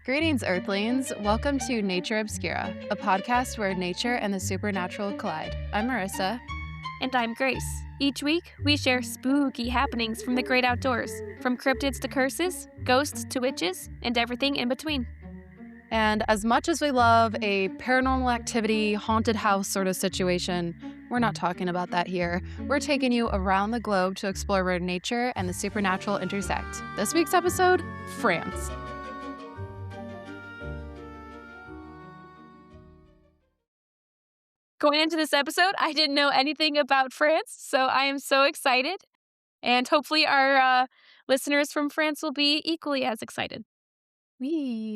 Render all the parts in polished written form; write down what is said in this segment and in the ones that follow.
Greetings, Earthlings. Welcome to Nature Obscura, a podcast where nature and the supernatural collide. I'm Marissa. And I'm Grace. Each week, we share spooky happenings from the great outdoors, from cryptids to curses, ghosts to witches, and everything in between. And as much as we love a paranormal activity, haunted house sort of situation, we're not talking about that here. We're taking you around the globe to explore where nature and the supernatural intersect. This week's episode, France. Going into this episode, I didn't know anything about France, so I am so excited. And hopefully our listeners from France will be equally as excited.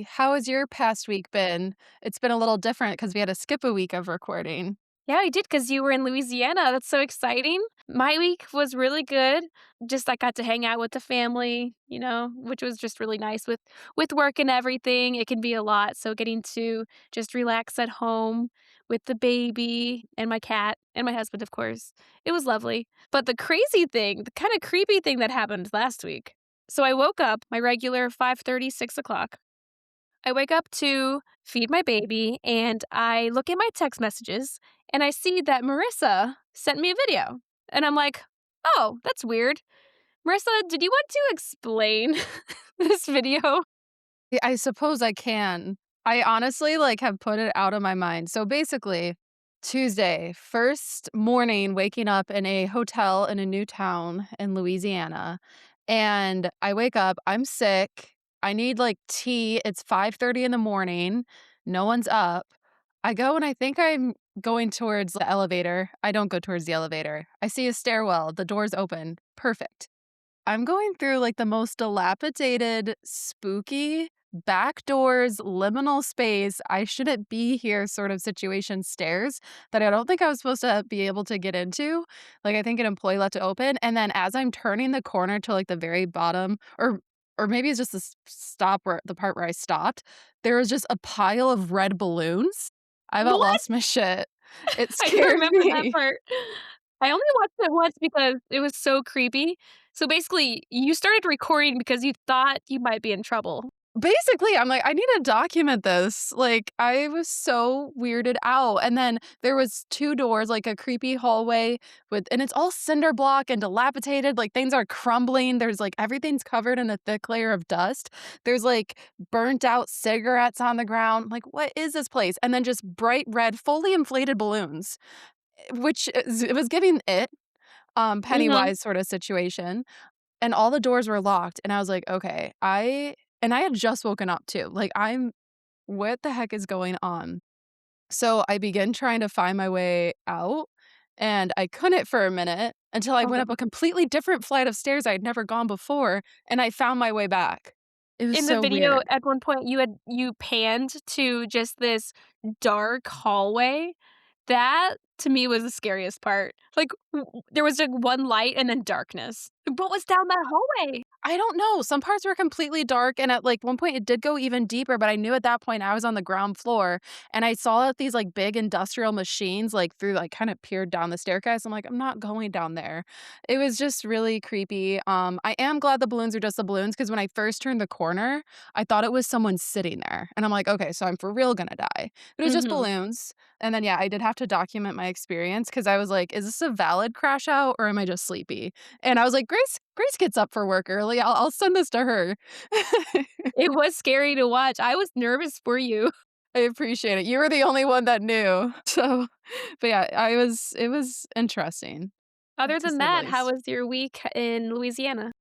How has your past week been? It's been a little different because we had to skip a week of recording. Yeah, I did because you were in Louisiana. That's so exciting. My week was really good. Just I got to hang out with the family, which was just really nice with work and everything. It can be a lot. So getting to just relax at home with the baby and my cat and my husband, of course. It was lovely. But the crazy thing, the kind of creepy thing that happened last week. So I woke up my regular 5:30, 6 o'clock. I wake up to feed my baby and I look at my text messages and I see that Marissa sent me a video. And I'm like, oh, that's weird. Marissa, did you want to explain this video? I suppose I can. I honestly have put it out of my mind. So basically, Tuesday, first morning, waking up in a hotel in a new town in Louisiana. And I wake up, I'm sick. I need tea. It's 5:30 in the morning. No one's up. I go and I think I'm going towards the elevator. I don't go towards the elevator. I see a stairwell. The door's open. Perfect. I'm going through the most dilapidated, spooky, back doors, liminal space, I shouldn't be here sort of situation stairs that I don't think I was supposed to be able to get into. I think an employee left it open. And then as I'm turning the corner to the very bottom, or maybe it's just the stop where the part where I stopped, there was just a pile of red balloons. I about What? lost my shit. It I can't scared remember that me. part. I only watched it once because it was so creepy. So basically, you started recording because you thought you might be in trouble. Basically, I'm like, I need to document this. I was so weirded out. And then there was two doors, a creepy hallway and it's all cinder block and dilapidated. Things are crumbling. There's everything's covered in a thick layer of dust. There's burnt out cigarettes on the ground. What is this place? And then just bright red, fully inflated balloons, it was giving Mhm. Pennywise sort of situation. And all the doors were locked. And I was like, okay, and I had just woken up too. What the heck is going on? So I began trying to find my way out and I couldn't for a minute until I Oh, went up God. a completely different flight of stairs I'd never gone before and I found my way back. It was In the so video, weird. at one point, you panned to just this dark hallway. That, to me, was the scariest part. There was, one light and then darkness. What was down that hallway? I don't know. Some parts were completely dark, and at one point it did go even deeper. But I knew at that point I was on the ground floor, and I saw that these big industrial machines through kind of peered down the staircase. I'm like, I'm not going down there. It was just really creepy. I am glad the balloons are just the balloons because when I first turned the corner, I thought it was someone sitting there, and I'm like, okay, so I'm for real gonna die. But it was just Mhm. balloons. And then yeah, I did have to document my experience because I was like, is this a valid crash out or am I just sleepy? And I was like, Grace gets up for work early. I'll send this to her. It was scary to watch. I was nervous for you. I appreciate it. You were the only one that knew. So, but yeah, it was interesting, Other to than say the that, how least. was your week in Louisiana?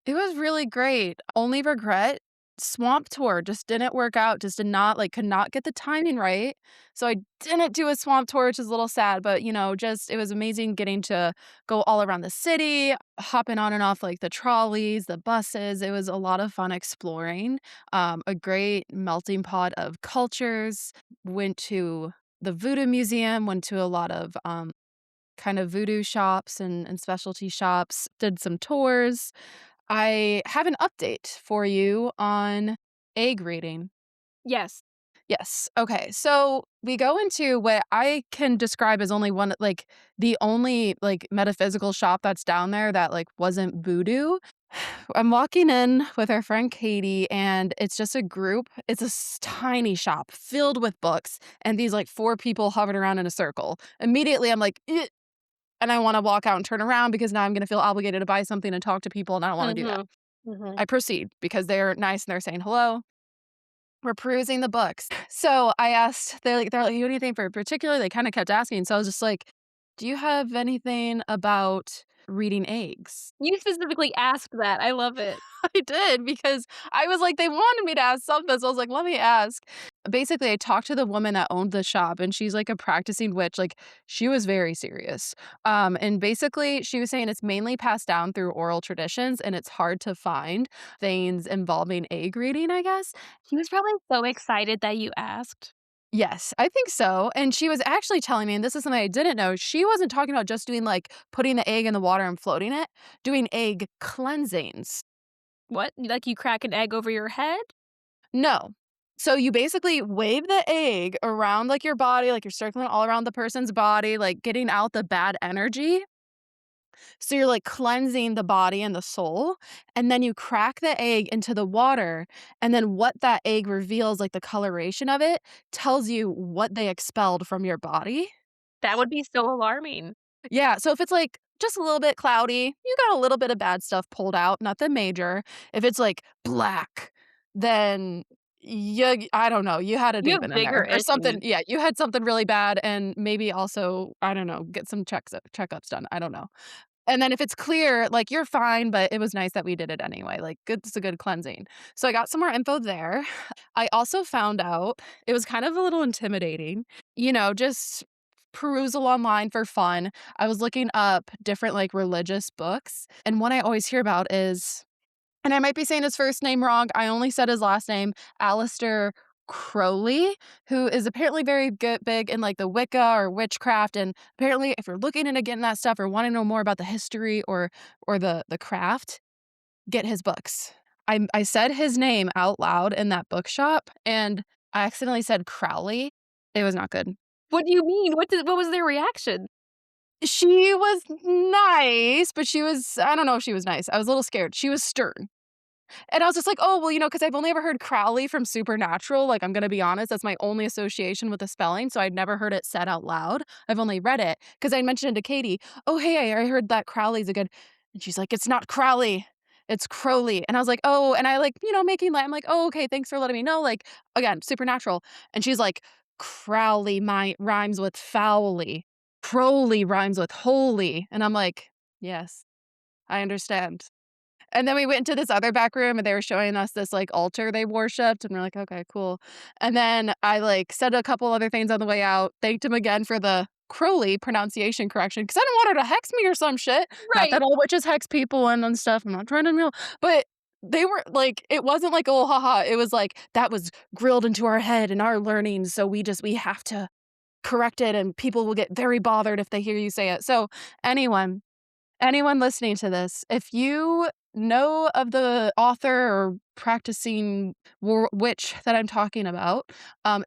It was really great. Only regret, swamp tour just didn't work out, just did not could not get the timing right. So I didn't do a swamp tour, which is a little sad, but just it was amazing getting to go all around the city, hopping on and off the trolleys, the buses. It was a lot of fun exploring. A great melting pot of cultures. Went to the Voodoo Museum, went to a lot of kind of voodoo shops and specialty shops, did some tours. I have an update for you on egg reading. Yes. Yes. Okay. So we go into what I can describe as only one, like the only like metaphysical shop that's down there that like wasn't voodoo. I'm walking in with our friend Katie, and it's just a group. It's a tiny shop filled with books, and these like four people hovered around in a circle. Immediately, I'm like, "Eh," and I want to walk out and turn around because now I'm going to feel obligated to buy something and talk to people, and I don't want to do that. Mhm. Mhm. I proceed because they're nice and they're saying hello. We're perusing the books. So I asked, they're like, "You have anything for particular?" They kinda kept asking, so I was just like, "Do you have anything about reading eggs?" You specifically asked that, I love it. I did because I was like, they wanted me to ask something, so I was like, "Let me ask." Basically, I talked to the woman that owned the shop, and she's like a practicing witch, like, she was very serious. And basically, she was saying it's mainly passed down through oral traditions, and it's hard to find things involving egg reading, I guess. He was probably so excited that you asked. Yes, I think so, and she was actually telling me, and this is something I didn't know, she wasn't talking about just doing, like, putting the egg in the water and floating it, doing egg cleansings. What? Like, you crack an egg over your head? No. So you basically wave the egg around, like, your body, like, you're circling all around the person's body, like, getting out the bad energy. So you're, like, cleansing the body and the soul, and then you crack the egg into the water, and then what that egg reveals, like, the coloration of it, tells you what they expelled from your body. That would be so alarming. Yeah, so if it's, like, just a little bit cloudy, you got a little bit of bad stuff pulled out, nothing major. If it's, like, black, then you I don't know, you had a You have demon in bigger there or something. issues. Yeah, you had something really bad and maybe also, I don't know, get some checkups done, I don't know. And then if it's clear, like, you're fine, but it was nice that we did it anyway, like, good it's a good cleansing. So I got some more info there. I also found out it was kind of a little intimidating, just perusal online for fun. I was looking up different, like, religious books, and one I always hear about is, and I might be saying his first name wrong, I only said his last name, Aleister Crowley, who is apparently very good big in, like, the Wicca or witchcraft, and apparently if you're looking into getting that stuff or wanna know more about the history or the craft, get his books. I said his name out loud in that bookshop, and I accidentally said Crowley. It was not good. What do you mean? What was their reaction? She was nice, but she was I don't know if she was nice. I was a little scared. She was stern. And I was just like, "Oh, well, because I've only ever heard Crowley from Supernatural, like, I'm gonna be honest, that's my only association with the spelling, so I'd never heard it said out loud. I've only read it because I mentioned it to Katie, "Oh, hey, I heard that Crowley's a good," and she's like, "It's not Crowley, it's Crowley." And I was like, "Oh," and I, like, making light, I'm like, "Oh, okay, thanks for letting me know," like, again, Supernatural. And she's like, "Crowley rhymes with foully. Crowley rhymes with holy." And I'm like, "Yes, I understand." And then we went into this other back room, and they were showing us this, like, altar they worshipped, and we're like, "Okay, cool." And then I, like, said a couple other things on the way out, thanked him again for the Crowley pronunciation correction because I didn't want her to hex me or some shit. Not Right. that all witches hex people and stuff, I'm not trying to but they were like it wasn't like, "Oh, haha," it was like, "That was grilled into our head and our learning, so we have to correct it, and people will get very bothered if they hear you say it." So, anyone anyone listening to this, if you know of the author or practicing witch that I'm talking about,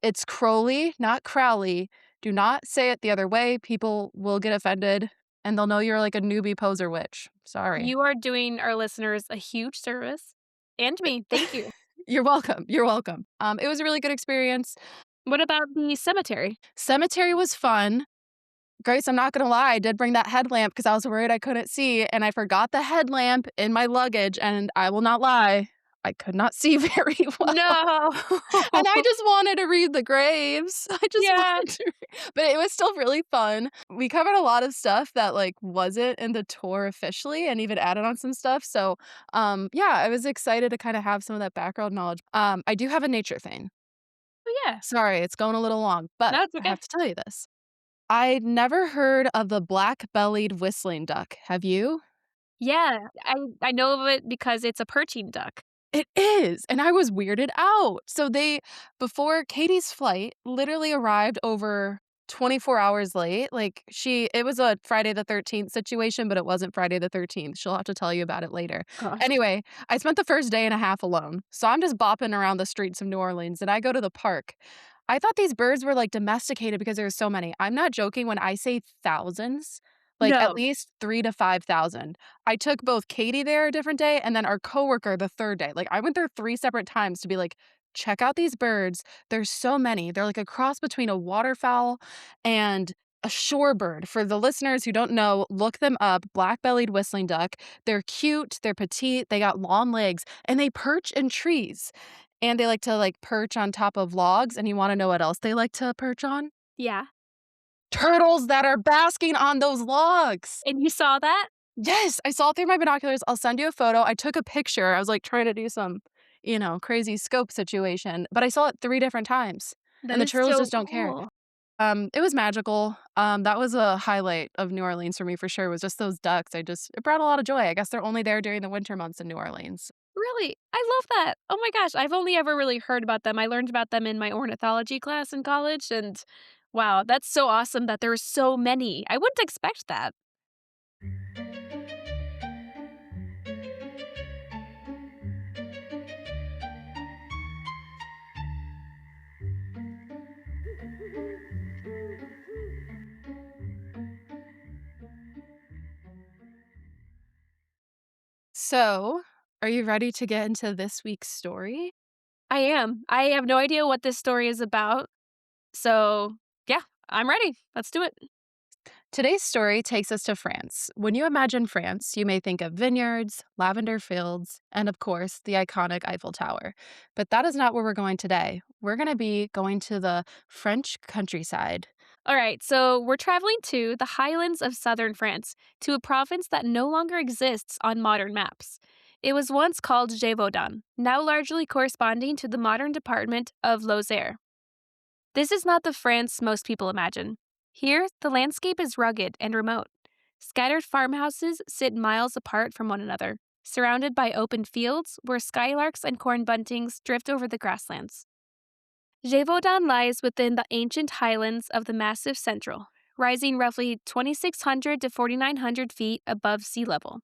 it's Crowley, not Crowley. Do not say it the other way. People will get offended and they'll know you're like a newbie poser witch. Sorry. You are doing our listeners a huge service, and me, thank you. You're welcome. You're welcome. It was a really good experience. What about the cemetery? Cemetery was fun. Grace, I'm not gonna lie, I did bring that headlamp because I was worried I couldn't see, and I forgot the headlamp in my luggage, and I will not lie, I could not see very well, No. and I just wanted to read the graves. I just Yeah. wanted to but it was still really fun. We covered a lot of stuff that, like, wasn't in the tour officially and even added on some stuff, so, yeah, I was excited to kinda have some of that background knowledge. I do have a nature thing. Oh, yeah. Sorry, it's going a little long, but No, it's I okay. have to tell you this. I'd never heard of the black-bellied whistling duck. Have you? Yeah, I know of it because it's a perching duck. It is, and I was weirded out. So they before Katie's flight literally arrived over 24 hours late. Like it was a Friday the 13th situation, but it wasn't Friday the 13th. She'll have to tell you about it later. Gosh. Anyway, I spent the first day and a half alone. So I'm just bopping around the streets of New Orleans and I go to the park. I thought these birds were, like, domesticated because there's so many. I'm not joking when I say thousands, like, at No, least 3 to 5,000. I took both Katie there a different day and then our coworker the 3rd day. Like, I went there 3 separate times to be like, "Check out these birds. There's so many." They're like a cross between a waterfowl and a shorebird. For the listeners who don't know, look them up, black-bellied whistling duck. They're cute, they're petite, they got long legs, and they perch in trees. And they like to, like, perch on top of logs, and you wanna know what else they like to perch on? yeah, Turtles that are basking on those logs! and you saw that? Yes, I saw it through my binoculars, I'll send you a photo, I took a picture, I was, like, trying to do some, crazy scope situation, but I saw it 3 different times, That and the is turtles so just don't care. cool. It was magical, that was a highlight of New Orleans for me for sure, was just those ducks, it brought a lot of joy, I guess they're only there during the winter months in New Orleans. Really? I love that. Oh my gosh, I've only ever really heard about them. I learned about them in my ornithology class in college, and wow, that's so awesome that there are so many. I wouldn't expect that. So, are you ready to get into this week's story? I am. I have no idea what this story is about. So, yeah, I'm ready. Let's do it. Today's story takes us to France. When you imagine France, you may think of vineyards, lavender fields, and of course, the iconic Eiffel Tower. But that is not where we're going today. We're going to be going to the French countryside. All right, so we're traveling to the highlands of southern France, to a province that no longer exists on modern maps. It was once called Gévaudan, now largely corresponding to the modern department of Lozère. This is not the France most people imagine. Here, the landscape is rugged and remote. Scattered farmhouses sit miles apart from one another, surrounded by open fields where skylarks and corn buntings drift over the grasslands. Gévaudan lies within the ancient highlands of the Massif Central, rising roughly 2,600 to 4,900 feet above sea level.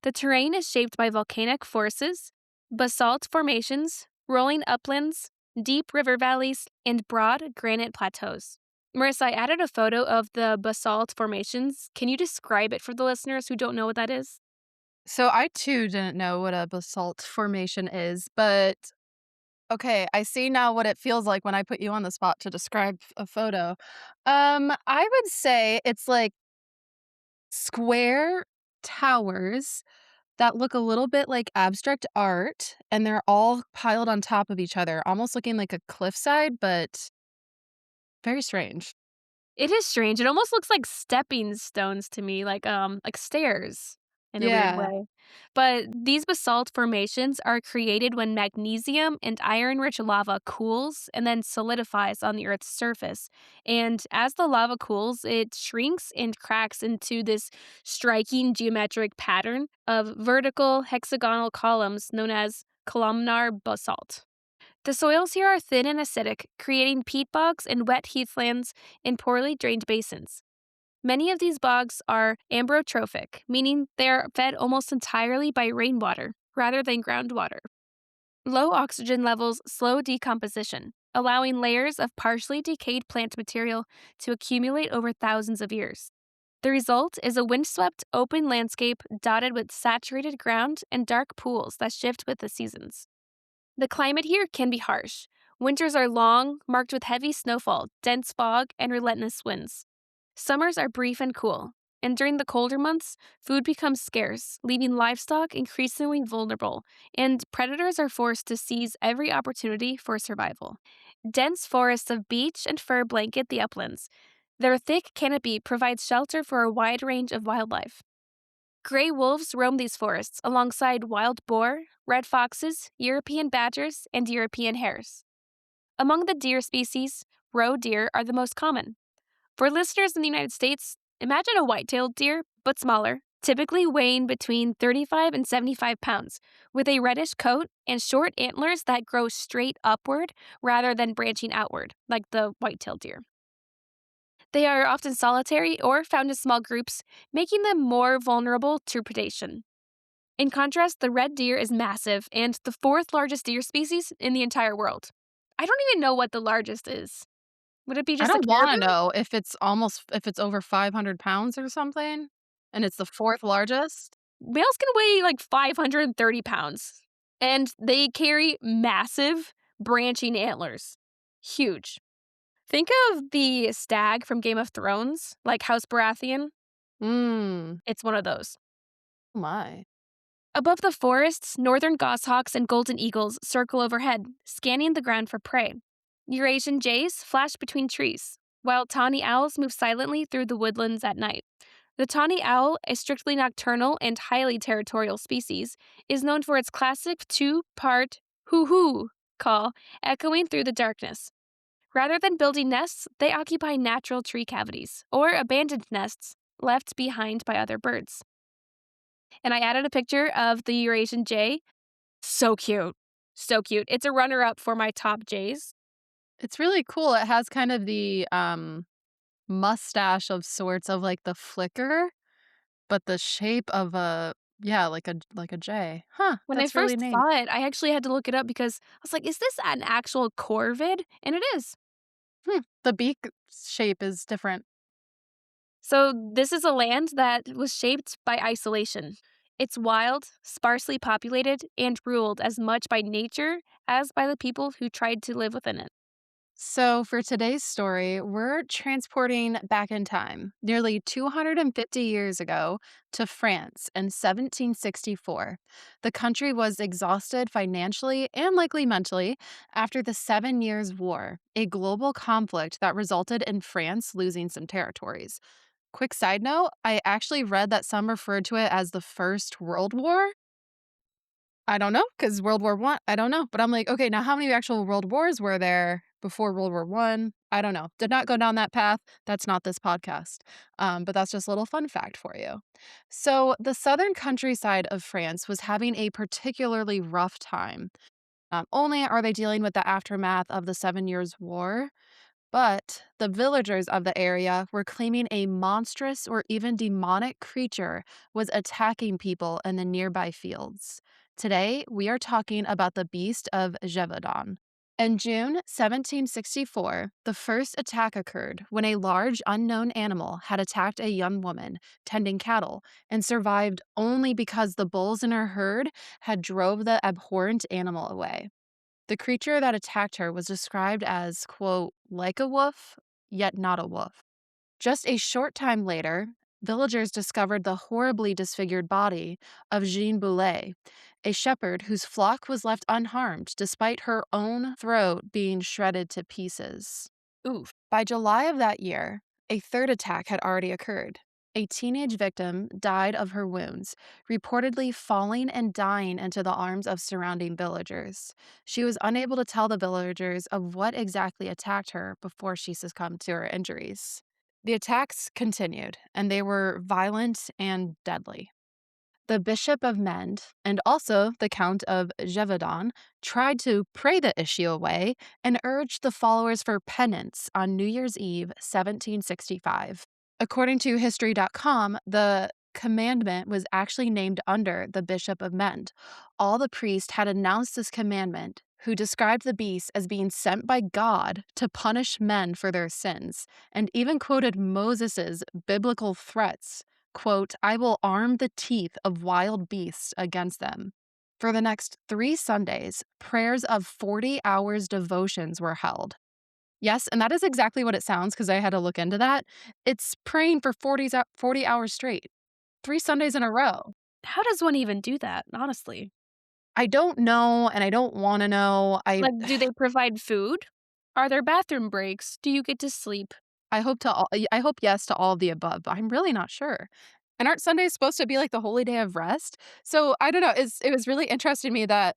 The terrain is shaped by volcanic forces, basalt formations, rolling uplands, deep river valleys, and broad granite plateaus. Marissa, I added a photo of the basalt formations. Can you describe it for the listeners who don't know what that is? So, I too didn't know what a basalt formation is, but okay, I see now what it feels like when I put you on the spot to describe a photo. I would say it's like square towers that look a little bit like abstract art, and they're all piled on top of each other, almost looking like a cliffside, but very strange. It is strange. It almost looks like stepping stones to me, like stairs in a weird Yeah. way. But these basalt formations are created when magnesium and iron-rich lava cools and then solidifies on the Earth's surface. And as the lava cools, it shrinks and cracks into this striking geometric pattern of vertical hexagonal columns known as columnar basalt. The soils here are thin and acidic, creating peat bogs and wet heathlands in poorly drained basins. Many of these bogs are ambrotrophic, meaning they are fed almost entirely by rainwater rather than groundwater. Low oxygen levels slow decomposition, allowing layers of partially decayed plant material to accumulate over thousands of years. The result is a windswept, open landscape dotted with saturated ground and dark pools that shift with the seasons. The climate here can be harsh. Winters are long, marked with heavy snowfall, dense fog, and relentless winds. Summers are brief and cool, and during the colder months, food becomes scarce, leaving livestock increasingly vulnerable, and predators are forced to seize every opportunity for survival. Dense forests of beech and fir blanket the uplands. Their thick canopy provides shelter for a wide range of wildlife. Gray wolves roam these forests alongside wild boar, red foxes, European badgers, and European hares. Among the deer species, roe deer are the most common. For listeners in the United States, imagine a white-tailed deer, but smaller, typically weighing between 35 and 75 pounds, with a reddish coat and short antlers that grow straight upward rather than branching outward, like the white-tailed deer. They are often solitary or found in small groups, making them more vulnerable to predation. In contrast, the red deer is massive and the fourth largest deer species in the entire world. I don't even know what the largest is. Would it be I just a don't wanna caribou? know if it's over 500 pounds or something, and it's the 4th largest. Whales can weigh like 530 pounds, and they carry massive branching antlers. Huge. Think of the stag from Game of Thrones, like House Baratheon. Mm. It's one of those. Oh my. Above the forests, northern goshawks and golden eagles circle overhead, scanning the ground for prey. Eurasian jays flash between trees, while tawny owls move silently through the woodlands at night. The tawny owl, a strictly nocturnal and highly territorial species, is known for its classic two-part hoo-hoo call echoing through the darkness. Rather than building nests, they occupy natural tree cavities or abandoned nests left behind by other birds. And I added a picture of the Eurasian jay. So cute. So cute. It's a runner up for my top jays. It's really cool. It has kind of the, mustache of sorts of, like, the flicker, but the shape of a yeah, like a J. Huh, When I that's really first neat. saw it, I actually had to look it up because I was like, is this an actual corvid? And it is. Hmm, the beak shape is different. So, this is a land that was shaped by isolation. It's wild, sparsely populated, and ruled as much by nature as by the people who tried to live within it. So, for today's story, we're transporting back in time nearly 250 years ago to France in 1764. The country was exhausted financially and likely mentally after the Seven Years' War, a global conflict that resulted in France losing some territories. Quick side note, I actually read that some referred to it as the First World War. I don't know, because World War One, I don't know. But I'm like, okay, now how many actual world wars were there before World War One? I don't know. Did not go down that path. That's not this podcast. But that's just a little fun fact for you. So the southern countryside of France was having a particularly rough time. Not only are they dealing with the aftermath of the Seven Years' War, but the villagers of the area were claiming a monstrous or even demonic creature was attacking people in the nearby fields. Today, we are talking about the Beast of Gévaudan. In June 1764, the first attack occurred when a large unknown animal had attacked a young woman tending cattle and survived only because the bulls in her herd had drove the abhorrent animal away. The creature that attacked her was described as, quote, like a wolf, yet not a wolf. Just a short time later, villagers discovered the horribly disfigured body of Jean Boulet, a shepherd whose flock was left unharmed despite her own throat being shredded to pieces. Oof. By July of that year, a third attack had already occurred. A teenage victim died of her wounds, reportedly falling and dying into the arms of surrounding villagers. She was unable to tell the villagers of what exactly attacked her before she succumbed to her injuries. The attacks continued, and they were violent and deadly. The Bishop of Mende and also the Count of Gévaudan tried to pray the issue away and urged the followers for penance on New Year's Eve, 1765. According to History.com, the commandment was actually named under the Bishop of Mende. All the priests had announced this commandment, who described the beast as being sent by God to punish men for their sins, and even quoted Moses's biblical threats, quote, I will arm the teeth of wild beasts against them. For the next 3 Sundays, prayers of 40 hours devotions were held. Yes, and that is exactly what it sounds because I had to look into that. It's praying for 40 hours straight, 3 Sundays in a row. How does one even do that, honestly? I don't know, and I don't want to know. Like, do they provide food? Are there bathroom breaks? Do you get to sleep? I hope yes to all of the above, but I'm really not sure. And aren't Sundays supposed to be like the holy day of rest? So I don't know. It was really interesting to me that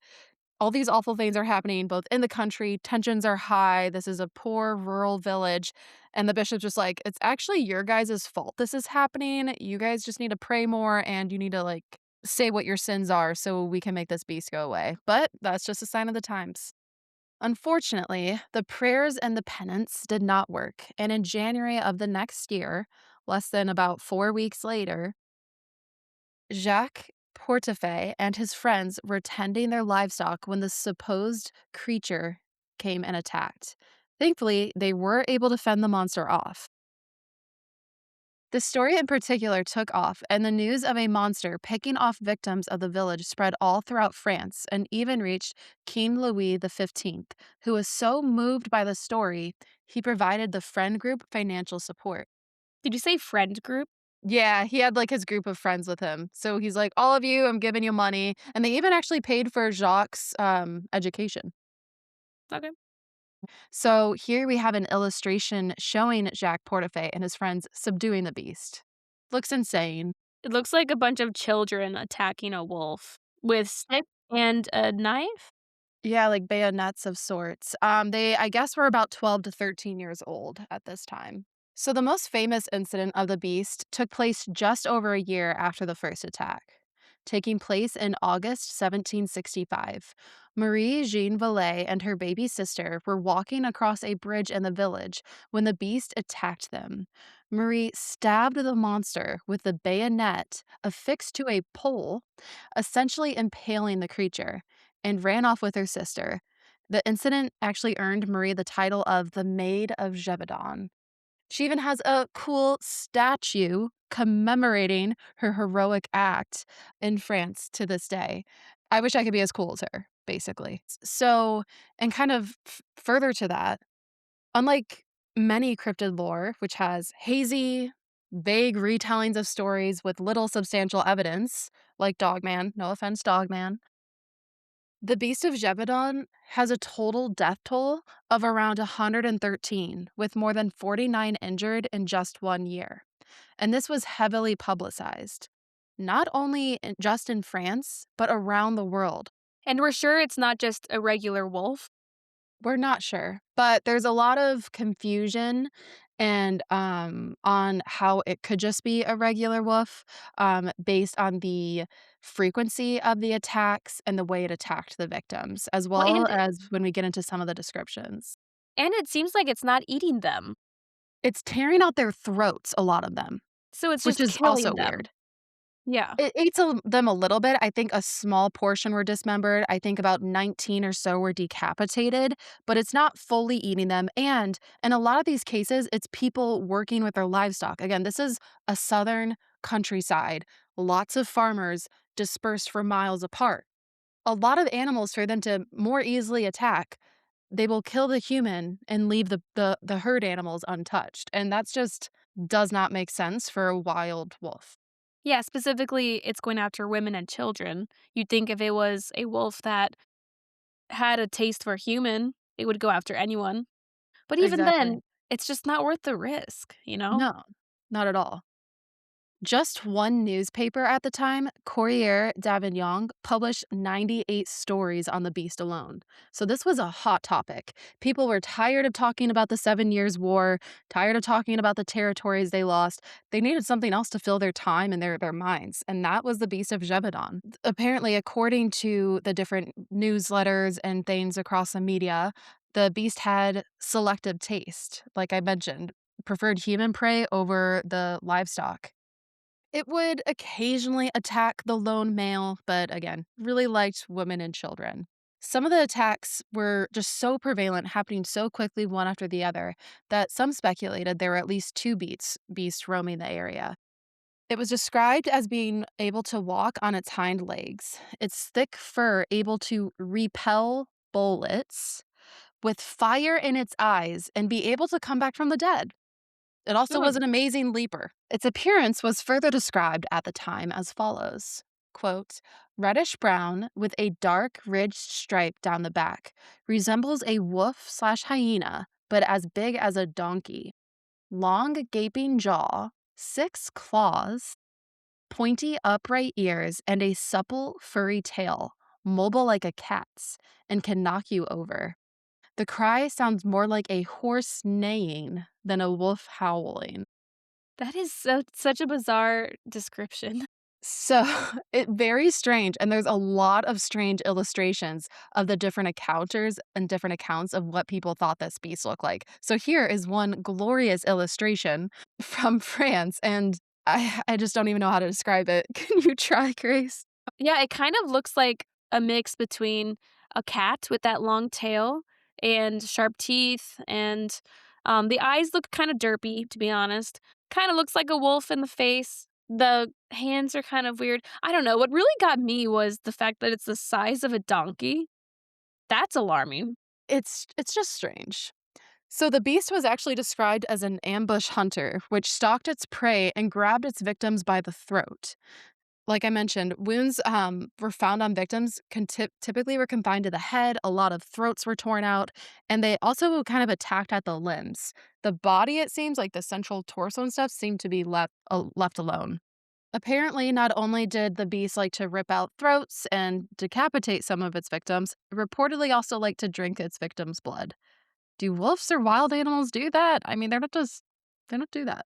all these awful things are happening both in the country, tensions are high. This is a poor rural village. And the bishop's just like, it's actually your guys' fault this is happening. You guys just need to pray more and you need to like say what your sins are so we can make this beast go away. But that's just a sign of the times. Unfortunately, the prayers and the penance did not work, and in January of the next year, less than about 4 weeks later, Jacques Portefeuille and his friends were tending their livestock when the supposed creature came and attacked. Thankfully, they were able to fend the monster off. The story in particular took off, and the news of a monster picking off victims of the village spread all throughout France and even reached King Louis XV, who was so moved by the story, he provided the friend group financial support. Did you say friend group? Yeah, he had like his group of friends with him. So he's like, all of you, I'm giving you money. And they even actually paid for Jacques' education. Okay. So here we have an illustration showing Jacques Portefeuille and his friends subduing the beast. Looks insane. It looks like a bunch of children attacking a wolf with sticks and a knife? Yeah, like bayonets of sorts. They, I guess, were about 12 to 13 years old at this time. So the most famous incident of the beast took place just over a year after the first attack. Taking place in August 1765, Marie Jeanne Vallée and her baby sister were walking across a bridge in the village when the beast attacked them. Marie stabbed the monster with the bayonet affixed to a pole, essentially impaling the creature, and ran off with her sister. The incident actually earned Marie the title of the Maid of Gévaudan. She even has a cool statue commemorating her heroic act in France to this day. I wish I could be as cool as her, basically. So, and kind of further to that, unlike many cryptid lore, which has hazy, vague retellings of stories with little substantial evidence, like Dogman, no offense, Dogman, the Beast of Gévaudan has a total death toll of around 113, with more than 49 injured in just 1 year. And this was heavily publicized, not only just in France, but around the world. And we're sure it's not just a regular wolf? We're not sure, but there's a lot of confusion and on how it could just be a regular wolf, based on the frequency of the attacks and the way it attacked the victims, as Well, well and as when we get into some of the descriptions. it seems like it's not eating them, It's tearing out their throats, a lot of them, so it's which just is also killing them. weird. Yeah. It ate them a little bit. I think a small portion were dismembered. I think about 19 or so were decapitated, but it's not fully eating them, and in a lot of these cases, it's people working with their livestock. Again, this is a southern countryside, lots of farmers dispersed for miles apart. A lot of animals for them to more easily attack, they will kill the human and leave the herd animals untouched, and that's just does not make sense for a wild wolf. Yeah, specifically, it's going after women and children. You'd think if it was a wolf that had a taste for human, it would go after anyone. But even Exactly. then, it's just not worth the risk, you know? No, not at all. Just one newspaper at the time, Courrier d'Avignon, published 98 stories on the beast alone. So this was a hot topic. People were tired of talking about the 7 Years' War, tired of talking about the territories they lost. They needed something else to fill their time and their minds, and that was the Beast of Gévaudan. Apparently, according to the different newsletters and things across the media, the beast had selective taste, like I mentioned, preferred human prey over the livestock. It would occasionally attack the lone male, but again, really liked women and children. Some of the attacks were just so prevalent, happening so quickly one after the other, that some speculated there were at least two beasts roaming the area. It was described as being able to walk on its hind legs, its thick fur able to repel bullets, with fire in its eyes, and be able to come back from the dead. It also was Mm, an amazing leaper. Its appearance was further described at the time as follows, quote, reddish brown with a dark ridged stripe down the back, resembles a wolf slash hyena, but as big as a donkey. Long gaping jaw, 6 claws, pointy upright ears, and a supple furry tail, mobile like a cat's, and can knock you over. The cry sounds more like a horse neighing than a wolf howling. that is such a bizarre description. So, it very strange, and there's a lot of strange illustrations of the different encounters and different accounts of what people thought this beast looked like. So here is one glorious illustration from France, and I just don't even know how to describe it. Can you try, Grace? Yeah, it kind of looks like a mix between a cat with that long tail and sharp teeth, and, the eyes look kinda derpy, to be honest. Kinda looks like a wolf in the face. The hands are kind of weird. I don't know, what really got me was the fact that it's the size of a donkey. That's alarming. It's just strange. So the beast was actually described as an ambush hunter, which stalked its prey and grabbed its victims by the throat. Like I mentioned, wounds were found on victims typically were confined to the head. A lot of throats were torn out, and they also kind of attacked at the limbs. The body, it seems like the central torso and stuff, seemed to be left alone. Apparently, not only did the beast like to rip out throats and decapitate some of its victims, it reportedly also liked to drink its victims' blood. Do wolves or wild animals do that? I mean, they don't do that.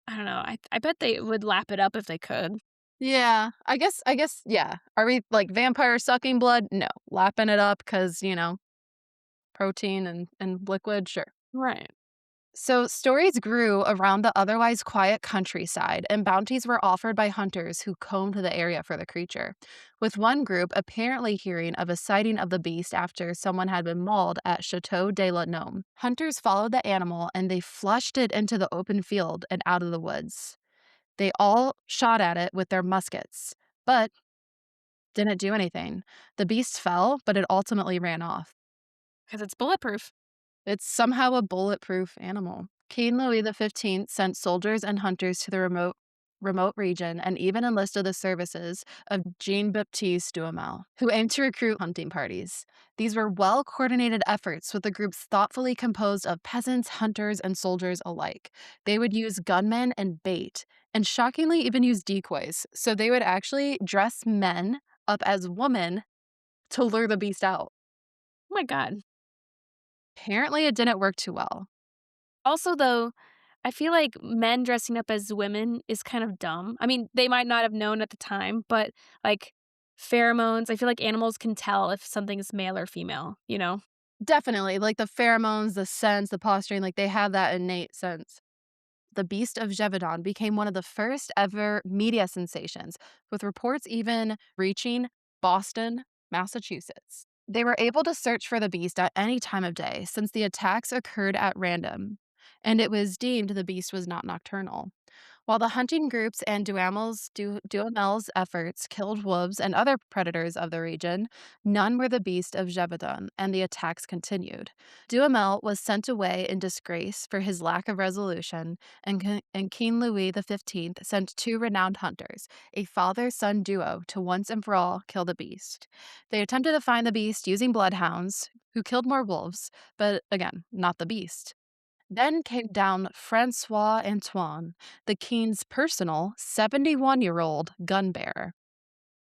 I don't know, I bet they would lap it up if they could. Yeah, I guess, yeah. Are we like vampire sucking blood? No. Lapping it up because protein and liquid, sure. Right. So stories grew around the otherwise quiet countryside, and bounties were offered by hunters who combed the area for the creature. With one group apparently hearing of a sighting of the beast after someone had been mauled at Chateau de la Gnome. Hunters followed the animal and they flushed it into the open field and out of the woods. They all shot at it with their muskets, but didn't do anything. The beast fell, but it ultimately ran off. 'Cause it's bulletproof. It's somehow a bulletproof animal. King Louis XV sent soldiers and hunters to the remote region and even enlisted the services of Jean-Baptiste Duhamel, who aimed to recruit hunting parties. These were well-coordinated efforts with the groups thoughtfully composed of peasants, hunters, and soldiers alike. They would use gunmen and bait, and shockingly even use decoys. So they would actually dress men up as women to lure the beast out. Oh my god. Apparently, it didn't work too well. Also, though, I feel like men dressing up as women is kind of dumb. I mean, they might not have known at the time, but, like, pheromones, I feel like animals can tell if something's male or female, you know? Definitely, like, the pheromones, the scents, the posturing, like, they have that innate sense. The Beast of Gévaudan became one of the first ever media sensations, with reports even reaching Boston, Massachusetts. They were able to search for the beast at any time of day since the attacks occurred at random, and it was deemed the beast was not nocturnal. While the hunting groups and Duhamel's efforts killed wolves and other predators of the region, none were the Beast of Gévaudan, and the attacks continued. Duhamel was sent away in disgrace for his lack of resolution, and King Louis XV sent two renowned hunters, a father-son duo, to once and for all kill the beast. They attempted to find the beast using bloodhounds, who killed more wolves, but again, not the beast. Then came down Francois Antoine, the king's personal 71-year-old gun bearer.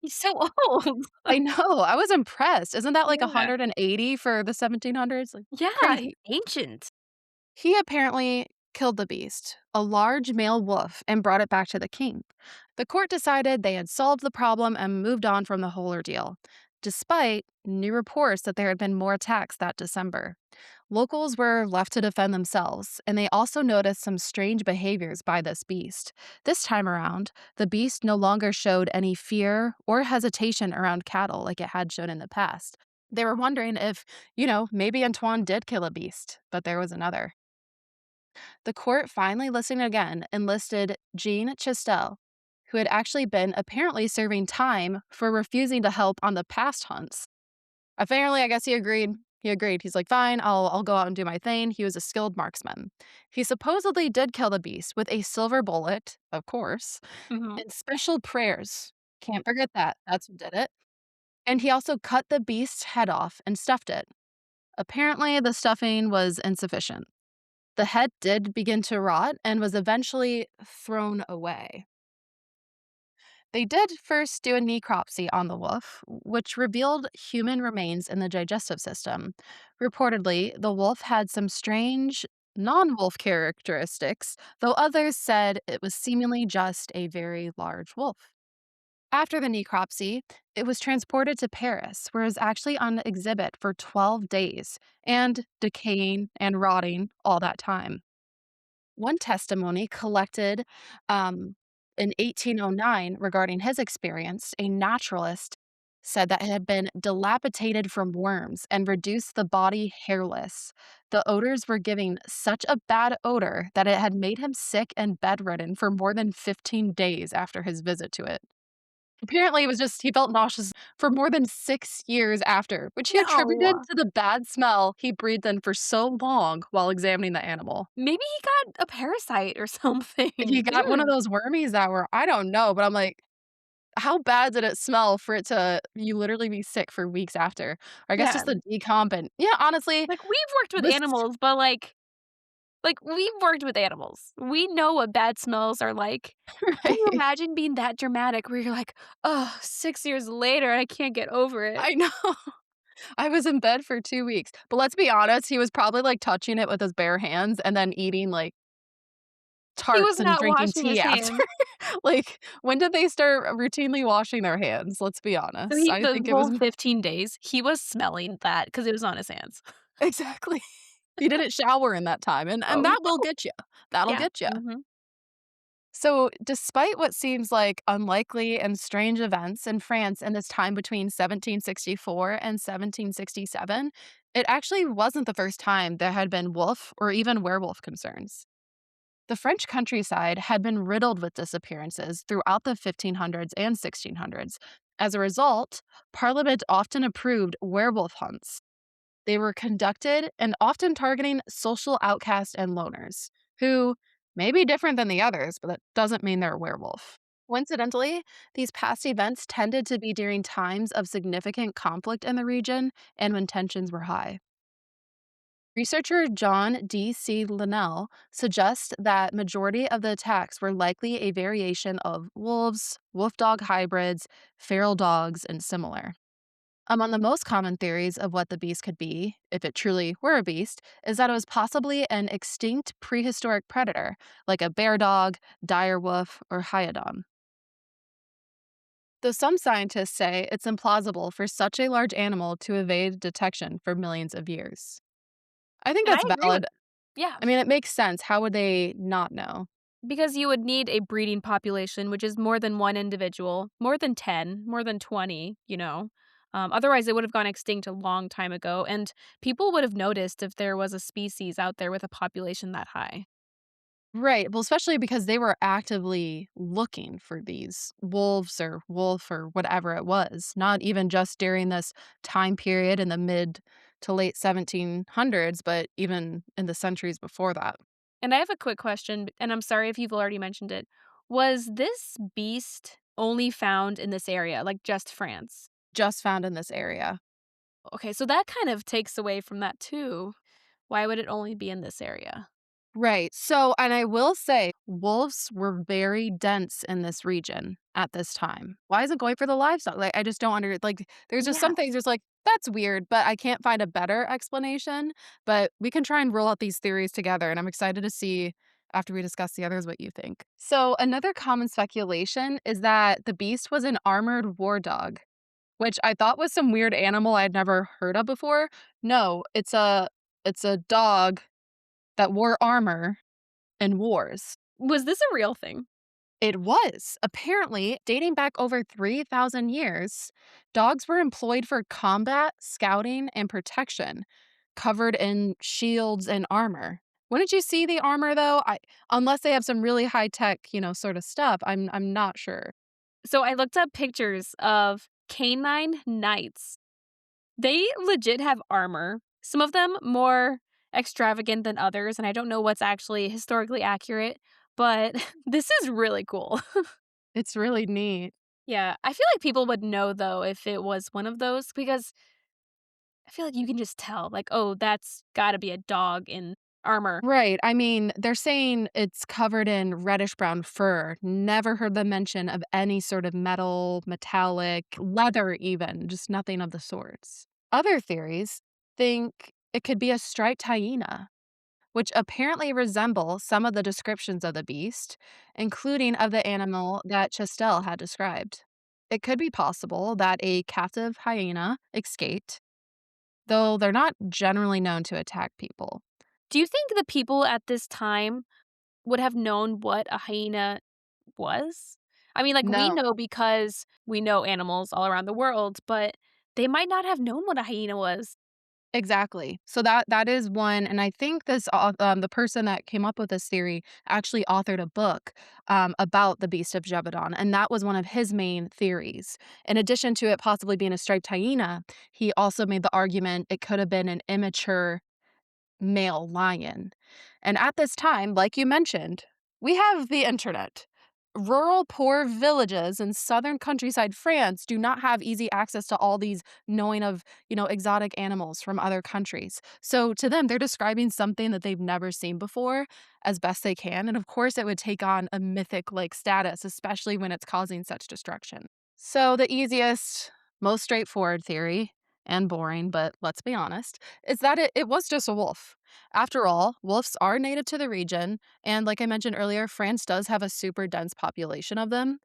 He's so old. I know, I was impressed. Isn't that like Yeah. 180 for the 1700s? Like, Yeah, he's crazy. ancient. He apparently killed the beast, a large male wolf, and brought it back to the king. The court decided they had solved the problem and moved on from the whole ordeal, despite new reports that there had been more attacks that December. Locals were left to defend themselves, and they also noticed some strange behaviors by this beast. This time around, the beast no longer showed any fear or hesitation around cattle like it had shown in the past. They were wondering if, maybe Antoine did kill a beast, but there was another. The court finally listened again and listed Jean Chastel, who had actually been apparently serving time for refusing to help on the past hunts. Apparently, I guess he agreed. He agreed. He's like, fine, I'll go out and do my thing. He was a skilled marksman. He supposedly did kill the beast with a silver bullet, of course, Mhm. and special prayers. Can't forget that. That's what did it. And he also cut the beast's head off and stuffed it. Apparently, the stuffing was insufficient. The head did begin to rot and was eventually thrown away. They did first do a necropsy on the wolf, which revealed human remains in the digestive system. Reportedly, the wolf had some strange non wolf characteristics, though others said it was seemingly just a very large wolf. After the necropsy, it was transported to Paris, where it was actually on exhibit for 12 days and decaying and rotting all that time. One testimony collected um, in 1809 regarding his experience, a naturalist said that it had been dilapidated from worms and reduced the body hairless. The odors were giving such a bad odor that it had made him sick and bedridden for more than 15 days after his visit to it. Apparently, it was just he felt nauseous for more than 6 years after, which he attributed No. to the bad smell he breathed in for so long while examining the animal. Maybe he got a parasite or something. He got one of Ew. those wormies that were I don't know, but I'm like, how bad did it smell for it to you literally be sick for weeks after? Or I guess Yeah. just the decomp and yeah, honestly, Like, we've worked with this animals, but, we've worked with animals. We know what bad smells are like. Can you right? imagine being that dramatic where you're like, "Oh, 6 years later, I can't get over it." I know. I was in bed for 2 weeks, but let's be honest, he was probably, like, touching it with his bare hands and then eating, like, He was tarts and not drinking washing his tea after. hands. Like, when did they start routinely washing their hands? Let's be So honest. he I the think it was whole 15 days, he was smelling that because it was on his hands. exactly. He didn't shower in that time, and Oh, that will no. get you. That'll Yeah. get you. Mhm. So, despite what seems like unlikely and strange events in France in this time between 1764 and 1767, it actually wasn't the first time there had been wolf or even werewolf concerns. The French countryside had been riddled with disappearances throughout the 1500s and 1600s. As a result, Parliament often approved werewolf hunts. They were conducted and often targeting social outcasts and loners, who may be different than the others, but that doesn't mean they're a werewolf. Coincidentally, these past events tended to be during times of significant conflict in the region and when tensions were high. Researcher John D. C. Linnell suggests that majority of the attacks were likely a variation of wolves, wolf dog hybrids, feral dogs, and similar. Among the most common theories of what the beast could be, if it truly were a beast, is that it was possibly an extinct prehistoric predator, like a bear dog, dire wolf, or hyodon. Though some scientists say it's implausible for such a large animal to evade detection for millions of years. I think And I that's agree with valid. yeah, I mean, it makes sense. How would they not know? because you would need a breeding population, which is more than 1 individual, more than 10, more than 20, you know? Otherwise, it would have gone extinct a long time ago, and people would have noticed if there was a species out there with a population that high. Right. Well, especially because they were actively looking for these wolves or wolf or whatever it was, not even just during this time period in the mid to late 1700s, but even in the centuries before that. And I have a quick question, and I'm sorry if you've already mentioned it. Was this beast only found in this area, like, just France? Just found in this area. Okay, so that kind of takes away from that too. Why would it only be in this area? Right. So, and I will say, wolves were very dense in this region at this time. Why is it going for the livestock? Like, I just don't like, there's just Yeah. some things that's like, that's weird, but I can't find a better explanation. But we can try and roll out these theories together. And I'm excited to see after we discuss the others what you think. So, another common speculation is that the beast was an armored war dog, which I thought was some weird animal I'd never heard of before. No, it's a dog that wore armor in wars. Was this a real thing? It was. Apparently, dating back over 3,000 years, dogs were employed for combat, scouting, and protection, covered in shields and armor. Wouldn't you see the armor though? Unless they have some really high tech, sort of stuff. I'm not sure. So I looked up pictures of canine knights. They legit have armor, some of them more extravagant than others, and I don't know what's actually historically accurate, but this is really cool. It's really neat. Yeah, I feel like people would know, though, if it was one of those because I feel like you can just tell, like, "Oh, that's gotta be a dog in armor." Right. I mean, they're saying it's covered in reddish brown fur. Never heard the mention of any sort of metal, metallic, leather, even, just nothing of the sorts. Other theories think it could be a striped hyena, which apparently resemble some of the descriptions of the beast, including of the animal that Chastel had described. It could be possible that a captive hyena escaped, though they're not generally known to attack people. Do you think the people at this time would have known what a hyena was? I mean, like, we No. know because we know animals all around the world, but they might not have known what a hyena was. Exactly. So that is one, and I think the person that came up with this theory actually authored a book about the Beast of Gévaudan, and that was one of his main theories. In addition to it possibly being a striped hyena, he also made the argument it could have been an immature male lion. And at this time, like you mentioned, we have the internet. Rural, poor villages in southern countryside France do not have easy access to all these knowing of, exotic animals from other countries. So to them, they're describing something that they've never seen before as best they can. And of course, it would take on a mythic like status, especially when it's causing such destruction. So the easiest, most straightforward theory, and boring, but let's be honest, is that it was just a wolf. After all, wolves are native to the region, and like I mentioned earlier, France does have a super dense population of them.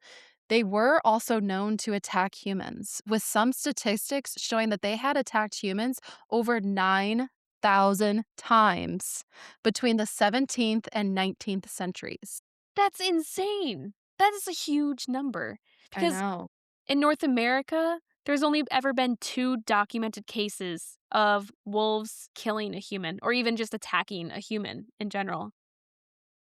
They were also known to attack humans, with some statistics showing that they had attacked humans over 9,000 times between the 17th and 19th centuries. That's insane. That is a huge number I because know. in North America, there's only ever been 2 documented cases of wolves killing a human or even just attacking a human in general.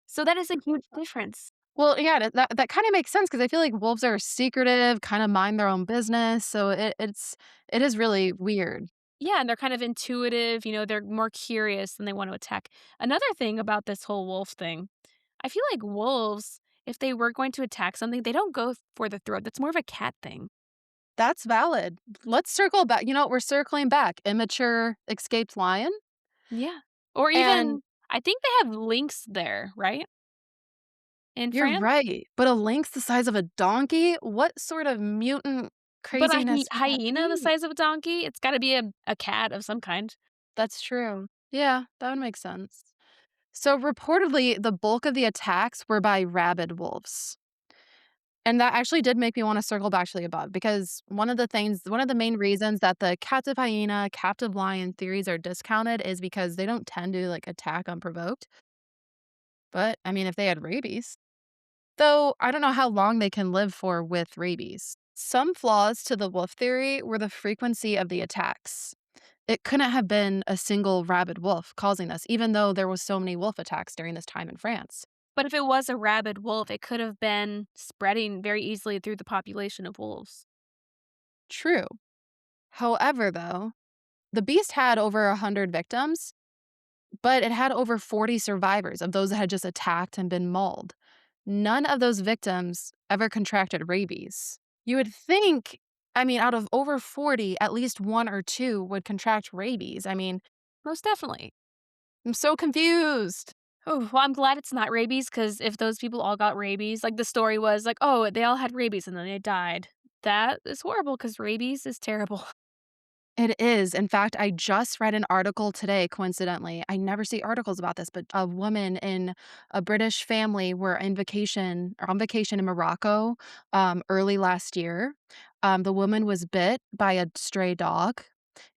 So that is a huge difference. Well, yeah, that kinda makes sense because I feel like wolves are secretive, kinda mind their own business, so it is really weird. Yeah, and they're kind of intuitive, they're more curious and they want to attack. Another thing about this whole wolf thing, I feel like wolves, if they were going to attack something, they don't go for the throat. That's more of a cat thing. That's valid. Let's circle back. You know what? We're circling back. Immature escaped lion, Yeah. Or and even, I think they have lynx there, right? In you're France? right, but a lynx the size of a donkey? What sort of mutant But a craziness would that hyena the be? size of a donkey? It's gotta be a cat of some kind. That's true. Yeah, that would make sense. So reportedly, the bulk of the attacks were by rabid wolves. And that actually did make me wanna circle back to the above because one of the main reasons that the captive hyena, captive lion theories are discounted is because they don't tend to, like, attack unprovoked. But, I mean, if they had rabies though, I don't know how long they can live for with rabies. Some flaws to the wolf theory were the frequency of the attacks. It couldn't have been a single rabid wolf causing this, even though there was so many wolf attacks during this time in France. But if it was a rabid wolf, it could have been spreading very easily through the population of wolves. True. However, though, the beast had over 100 victims, but it had over 40 survivors of those that had just attacked and been mauled. None of those victims ever contracted rabies. You would think, I mean, out of over 40, at least 1 or 2 would contract rabies. I mean, Most definitely. I'm so confused. Oh, well, I'm glad it's not rabies because if those people all got rabies, like the story was like, oh, they all had rabies and then they died. That is horrible because rabies is terrible. It is. In fact, I just read an article today, coincidentally. I never see articles about this, but a woman in a British family were on vacation in Morocco early last year. The woman was bit by a stray dog.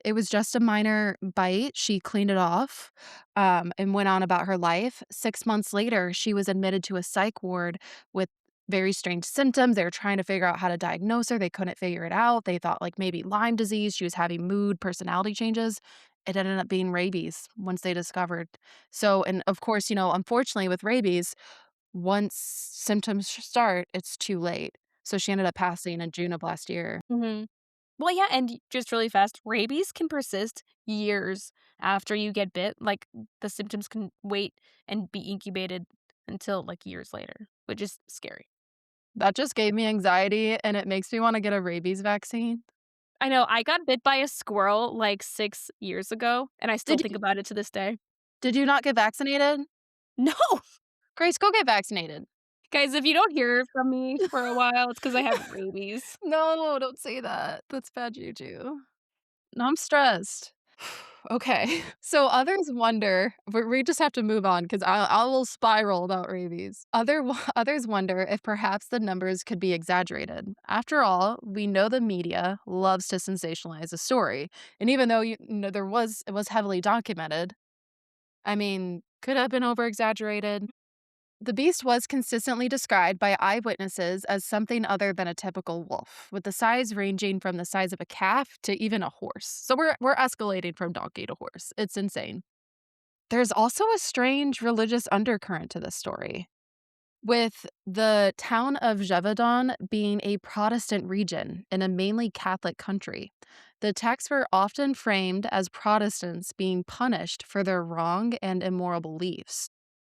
It was just a minor bite. She cleaned it off and went on about her life. 6 months later, she was admitted to a psych ward with very strange symptoms. They were trying to figure out how to diagnose her. They couldn't figure it out. They thought like maybe Lyme disease. She was having mood, personality changes. It ended up being rabies once they discovered. So, and of course, unfortunately with rabies, once symptoms start, it's too late. So she ended up passing in June of last year. Hmm. Well, yeah, and just really fast, rabies can persist years after you get bit. Like the symptoms can wait and be incubated until like years later, which is scary. That just gave me anxiety and it makes me want to get a rabies vaccine. I know I got bit by a squirrel like 6 years ago, and I still Did think you about it to this day. did you not get vaccinated? No, Grace, go get vaccinated. guys, if you don't hear from me for a while, it's because I have rabies. No, don't say that. That's bad juju. No, I'm stressed. Okay. So others wonder, we just have to move on because I will spiral about rabies. Others wonder if perhaps the numbers could be exaggerated. After all, we know the media loves to sensationalize a story, and even though it was heavily documented. I mean, could have been over exaggerated. The beast was consistently described by eyewitnesses as something other than a typical wolf, with the size ranging from the size of a calf to even a horse. So we're escalating from donkey to horse. It's insane. There's also a strange religious undercurrent to this story, with the town of Gévaudan being a Protestant region in a mainly Catholic country. The texts were often framed as Protestants being punished for their wrong and immoral beliefs.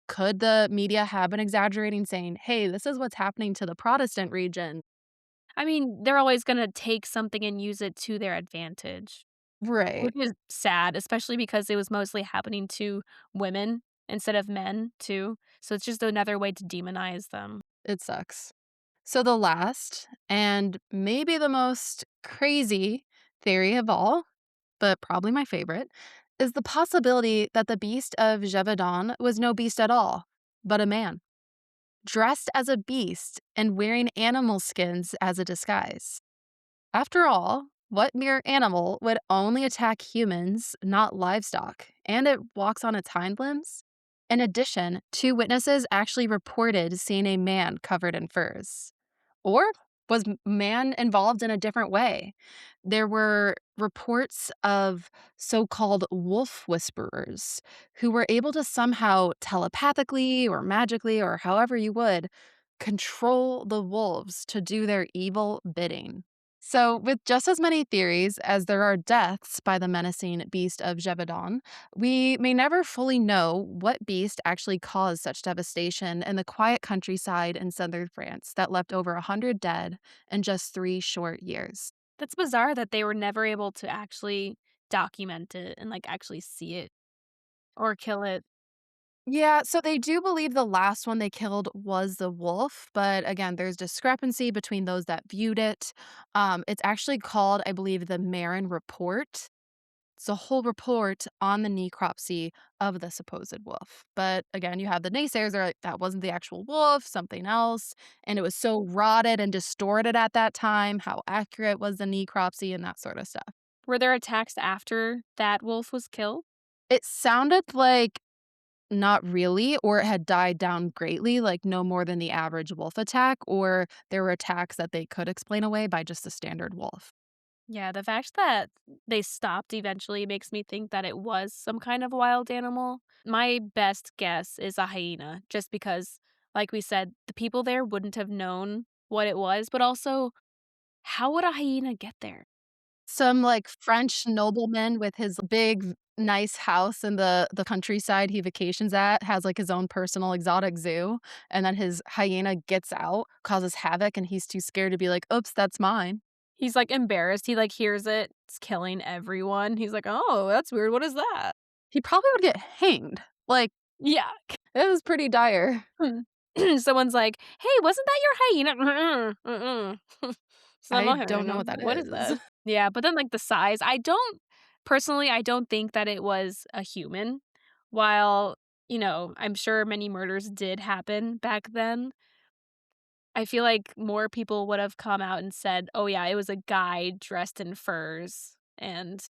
Could the media have been exaggerating, saying, hey, this is what's happening to the Protestant region? I mean, they're always gonna take something and use it to their advantage, Right. which is sad, especially because it was mostly happening to women instead of men too, so it's just another way to demonize them. It sucks. So, the last and maybe the most crazy theory of all, but probably my favorite, is the possibility that the Beast of Gévaudan was no beast at all, but a man, dressed as a beast and wearing animal skins as a disguise. After all, what mere animal would only attack humans, not livestock, and it walks on its hind limbs? In addition, two witnesses actually reported seeing a man covered in furs. Or was man involved in a different way? There were reports of so called wolf whisperers who were able to somehow telepathically or magically or however you would control the wolves to do their evil bidding. So, with just as many theories as there are deaths by the menacing Beast of Gévaudan, we may never fully know what beast actually caused such devastation in the quiet countryside in southern France that left over 100 dead in just 3 short years. That's bizarre that they were never able to actually document it and, like, actually see it or kill it. Yeah, so they do believe the last one they killed was the wolf, but again, there's discrepancy between those that viewed it. It's actually called, I believe, the Marin Report. It's a whole report on the necropsy of the supposed wolf. But again, you have the naysayers, they're like, that wasn't the actual wolf, something else. And it was so rotted and distorted at that time. How accurate was the necropsy and that sort of stuff? Were there attacks after that wolf was killed? It sounded like not really, or it had died down greatly, like no more than the average wolf attack, or there were attacks that they could explain away by just a standard wolf. Yeah, the fact that they stopped eventually makes me think that it was some kind of wild animal. My best guess is a hyena, just because, like we said, the people there wouldn't have known what it was, but also, how would a hyena get there? Some, like, French nobleman with his big, nice house in the countryside he vacations at has, like, his own personal exotic zoo, and then his hyena gets out, causes havoc, and he's too scared to be like, "Oops, that's mine." He's like embarrassed. He like hears it. It's killing everyone. He's like, "Oh, that's weird. What is that?" He probably would get hanged. Like, Yeah. it was pretty dire. Someone's like, "Hey, wasn't that your hyena?" Mm-mm, mm-mm. It's not I my don't know hyena. what that What is is. that? Yeah, but then like the size, I don't personally, I don't think that it was a human. While, I'm sure many murders did happen back then. I feel like more people would have come out and said, "Oh yeah, it was a guy dressed in furs." And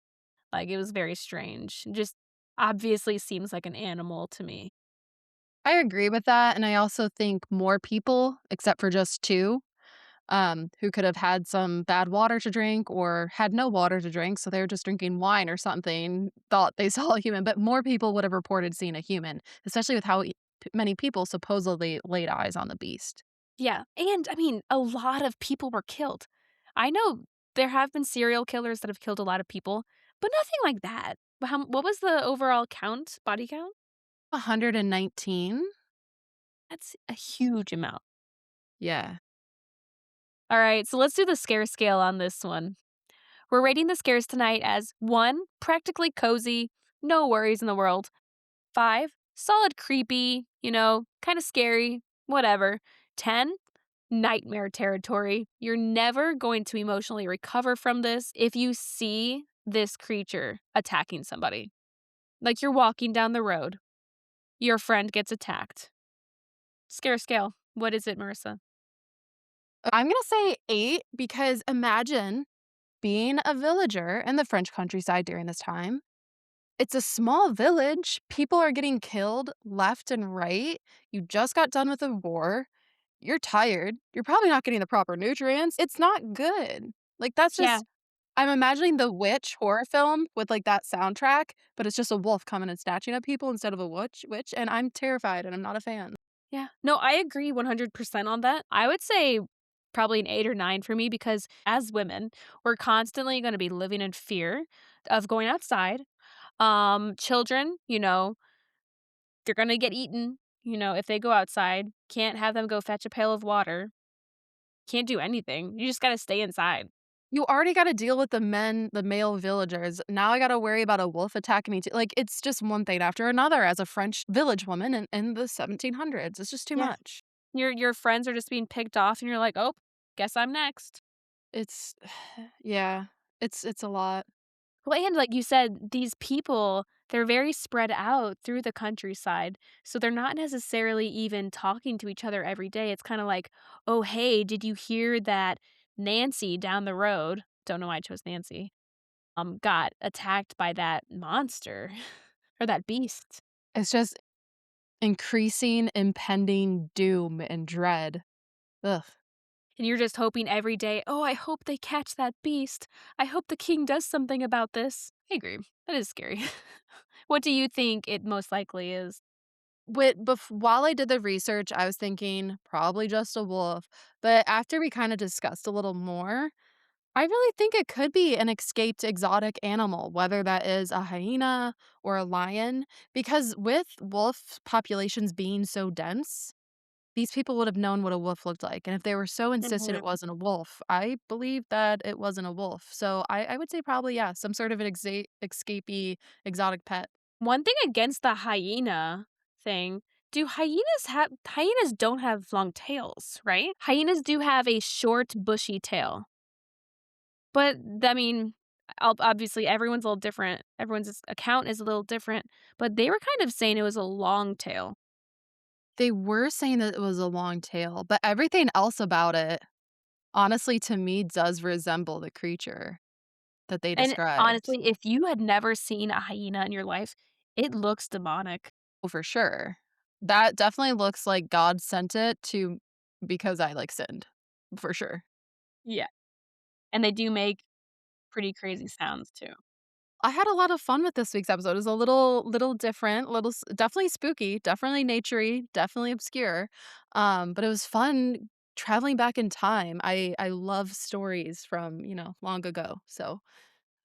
like, it was very strange. Just obviously seems like an animal to me. I agree with that, and I also think more people, except for just 2, who could have had some bad water to drink or had no water to drink, so they were just drinking wine or something, thought they saw a human, but more people would have reported seeing a human, especially with how many people supposedly laid eyes on the beast. Yeah, and I mean, a lot of people were killed. I know there have been serial killers that have killed a lot of people, but nothing like that. What was the overall count, body count? 119? That's a huge amount. Yeah. All right, so let's do the scare scale on this one. We're rating the scares tonight as 1, practically cozy, no worries in the world. 5, solid creepy, kind of scary, whatever. 10, nightmare territory. You're never going to emotionally recover from this if you see this creature attacking somebody. Like you're walking down the road, your friend gets attacked. Scare scale. What is it, Marissa? I'm gonna say 8 because imagine being a villager in the French countryside during this time. It's a small village. People are getting killed left and right. You just got done with a war. You're tired. You're probably not getting the proper nutrients. It's not good. Like, that's Yeah, just I'm imagining the witch horror film with, like, that soundtrack, but it's just a wolf coming and snatching up people instead of a witch, and I'm terrified, and I'm not a fan. yeah. No, I agree 100% on that. I would say probably an 8 or 9 for me because as women, we're constantly gonna be living in fear of going outside. Children, they're gonna get eaten, if they go outside. Can't have them go fetch a pail of water. Can't do anything. You just gotta stay inside. You already gotta deal with the male villagers. Now I gotta worry about a wolf attacking me too. Like, it's just one thing after another as a French village woman in the 1700s. It's just too Yeah. much. Your friends are just being picked off and you're like, "Oh, guess I'm next." It's yeah, it's a lot. Well, and like you said, these people, they're very spread out through the countryside. So they're not necessarily even talking to each other every day. It's kind of like, "Oh, hey, did you hear that Nancy down the road, don't know why I chose Nancy, got attacked by that monster or that beast?" It's just increasing impending doom and dread. Ugh. And you're just hoping every day, "Oh, I hope they catch that beast. I hope the king does something about this." I agree. That is scary. What do you think it most likely is? While I did the research, I was thinking probably just a wolf, but after we kinda discussed a little more, I really think it could be an escaped exotic animal, whether that is a hyena or a lion, because with wolf populations being so dense, these people would have known what a wolf looked like, and if they were so insistent it Mhm. wasn't a wolf, I believe that it wasn't a wolf. So I would say probably, yeah, some sort of an escapee exotic pet. One thing against the hyena thing, do hyenas don't have long tails, right? Hyenas do have a short, bushy tail. But, I mean, obviously, everyone's a little different. Everyone's account is a little different, but they were kind of saying it was a long tail. They were saying that it was a long tail, but everything else about it, honestly, to me, does resemble the creature that they And described. honestly, if you had never seen a hyena in your life, it looks demonic. Oh, for sure. That definitely looks like God sent it to because I, like, sinned, for sure. Yeah. And they do make pretty crazy sounds too. I had a lot of fun with this week's episode. It was a little different, little s definitely spooky, definitely naturey, definitely obscure, but it was fun traveling back in time. I love stories from, long ago, so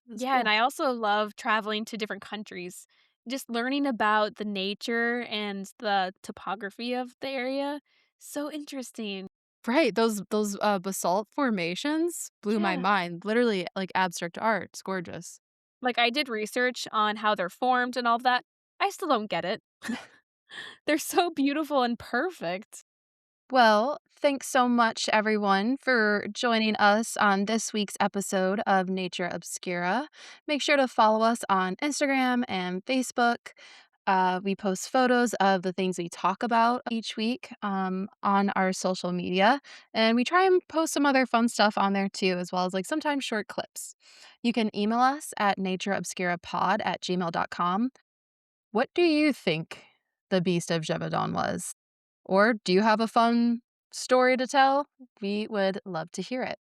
it was Yeah, and cool. I also love traveling to different countries. Just learning about the nature and the topography of the area. So interesting. Right, those, basalt formations blew my Yeah. mind, literally, like, abstract art. It's gorgeous. Like I did research on how they're formed and all of that. I still don't get it. They're so beautiful and perfect. Well, thanks so much, everyone, for joining us on this week's episode of Nature Obscura. Make sure to follow us on Instagram and Facebook. We post photos of the things we talk about each week on our social media. And we try and post some other fun stuff on there too, as well as like sometimes short clips. You can email us at natureobscurapod@gmail.com. What do you think the Beast of Gévaudan was? Or do you have a fun story to tell? We would love to hear it.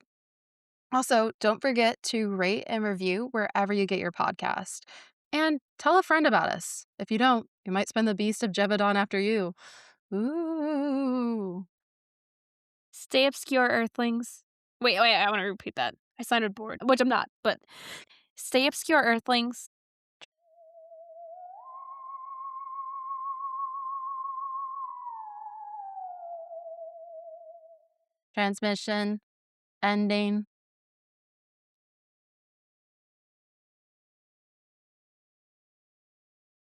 Also, don't forget to rate and review wherever you get your podcast. And tell a friend about us. If you don't, you might spend the Beast of Gévaudan after you. Ooh. Stay obscure, earthlings. Wait, I want to repeat that. I sounded bored, which I'm not, but stay obscure, earthlings. Transmission ending.